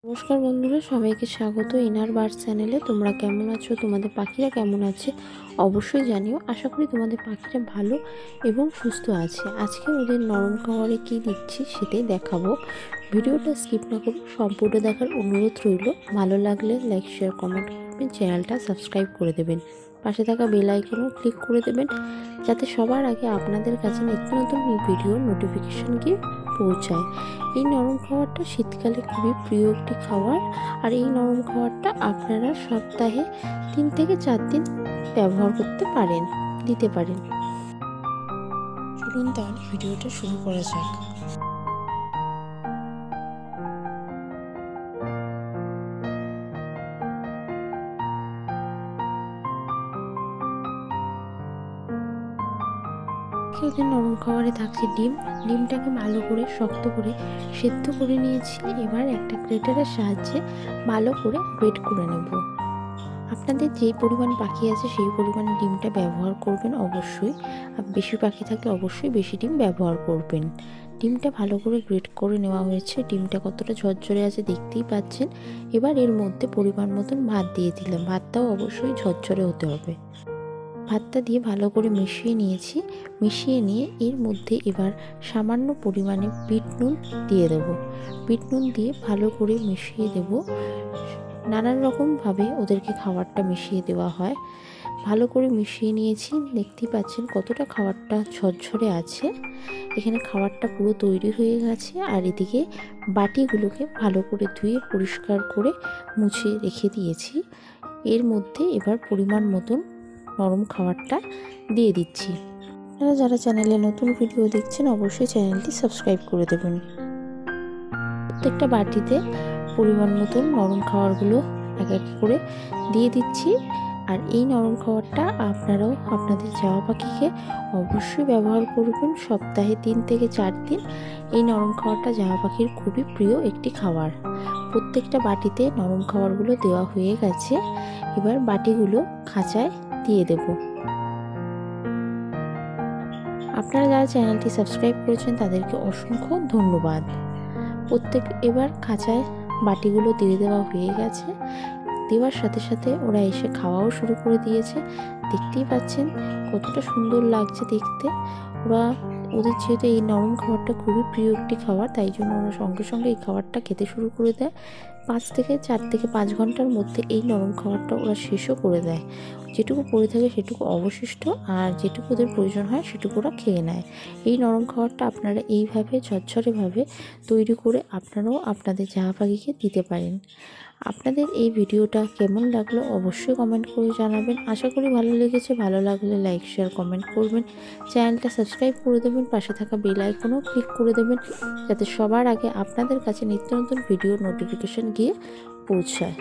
নমস্কার বন্ধুরা, সবাইকে স্বাগত ইনার বার্ড চ্যানেলে। তোমরা কেমন আছো? তোমাদের পাখিরা কেমন আছে অবশ্যই জানিও। আশা করি তোমাদের পাখিরা ভালো এবং সুস্থ আছে। আজকে ওদের নরম খাবারে কি দিচ্ছি সেটাই দেখাবো। ভিডিওটা স্কিপ না করে সম্পূর্ণ দেখার অনুরোধ রইল। ভালো লাগলে লাইক, শেয়ার, কমেন্ট করবেন, চ্যানেলটা সাবস্ক্রাইব করে দেবেন, পাশে থাকা বেল আইকনও ক্লিক করে দেবেন, যাতে সবার আগে আপনাদের কাছে নিত্য নতুন ভিডিওর নোটিফিকেশান গিয়ে পৌঁছায়। এই নরম খাবারটা শীতকালে খুবই প্রিয় একটি খাবার, আর এই নরম খাবারটা আপনারা সপ্তাহে 3 থেকে 4 দিন ব্যবহার করতে পারেন, দিতে পারেন। চলুন তাহলে ভিডিওটা শুরু করা যাক। ওদের নরম খাবারে থাকছে ডিমটাকে ভালো করে শক্ত করে সেদ্ধ করে নিয়েছি। এবার একটা গ্রেটারের সাহায্যে ভালো করে গ্রেট করে নেব। আপনাদের যেই পরিমাণ পাখি আছে সেই পরিমাণে ডিমটা ব্যবহার করবেন অবশ্যই। আর বেশি পাখি থাকলে অবশ্যই বেশি ডিম ব্যবহার করবেন। ডিমটা ভালো করে গ্রেট করে নেওয়া হয়েছে। ডিমটা কতটা ঝরঝরে আছে দেখতেই পাচ্ছেন। এবার এর মধ্যে পরিমাণ মতন ভাত দিয়ে দিলাম। ভাতটাও অবশ্যই ঝরঝরে হতে হবে। ভাতটা দিয়ে ভালো করে মিশিয়ে নিয়েছি। মিশিয়ে নিয়ে এর মধ্যে এবার সামান্য পরিমাণে বিট নুন দিয়ে দেবো। বিট নুন দিয়ে ভালো করে মিশিয়ে দেব। নানান রকমভাবে ওদেরকে খাবারটা মিশিয়ে দেওয়া হয়। ভালো করে মিশিয়ে নিয়েছি। দেখতেই পাচ্ছেন কতটা খাবারটা ঝরঝরে আছে। এখানে খাবারটা পুরো তৈরি হয়ে গেছে। আর এদিকে বাটিগুলোকে ভালো করে ধুয়ে পরিষ্কার করে মুছে রেখে দিয়েছি। এর মধ্যে এবার পরিমাণ মতন নরম খাবারটা দিয়ে দিচ্ছি। আপনারা যারা চ্যানেলে নতুন ভিডিও দেখছেন অবশ্যই চ্যানেলটি সাবস্ক্রাইব করে দেবেন। প্রত্যেকটা বাটিতে পরিমাণ মতন নরম খাবারগুলো এক এক করে দিয়ে দিচ্ছি। আর এই নরম খাবারটা আপনারাও আপনাদের জামা পাখিকে অবশ্যই ব্যবহার করবেন। সপ্তাহে 3 থেকে 4 দিন এই নরম খাবারটা জামা পাখির খুবই প্রিয় একটি খাবার। প্রত্যেকটা বাটিতে নরম খাবারগুলো দেওয়া হয়ে গেছে। এবার বাটিগুলো খাঁচায় দিয়ে দেব। আপনারা যারা চ্যানেলটি সাবস্ক্রাইব করেছেন তাদেরকে অসংখ্য ধন্যবাদ। এবার খাঁচায় বাটিগুলো দিয়ে দেওয়া হয়ে গেছে। দেওয়ার সাথে সাথে ওরা এসে খাওয়াও শুরু করে দিয়েছে। দেখতেই পাচ্ছেন কতটা সুন্দর লাগছে দেখতে। ওদের যেহেতু এই নরম খাবারটা খুবই প্রিয় একটি খাবার, তাই জন্য ওরা সঙ্গে সঙ্গে এই খাবারটা খেতে শুরু করে দেয়। 4 থেকে 5 ঘন্টার মধ্যে এই নরম খাবারটা ওরা শেষও করে দেয়। যেটুকু পড়ে থাকে সেটুকু অবশিষ্ট, আর যেটুকু ওদের প্রয়োজন হয় সেটুকু ওরা খেয়ে নেয়। এই নরম খাবারটা আপনারা এইভাবে ঝরঝরেভাবে তৈরি করে আপনারাও আপনাদের জামা পাখিকে দিতে পারেন। আপনাদের এই ভিডিওটা কেমন লাগলো অবশ্যই কমেন্ট করে জানাবেন। আশা করি ভালো লেগেছে। ভালো লাগলে লাইক, শেয়ার, কমেন্ট করবেন, চ্যানেলটা সাবস্ক্রাইব করে দেবেন, পাশে থাকা বেল আইকনও ক্লিক করে দেবেন, যাতে সবার আগে আপনাদের কাছে নিত্য নতুন ভিডিওর নোটিফিকেশান গিয়ে পৌঁছায়।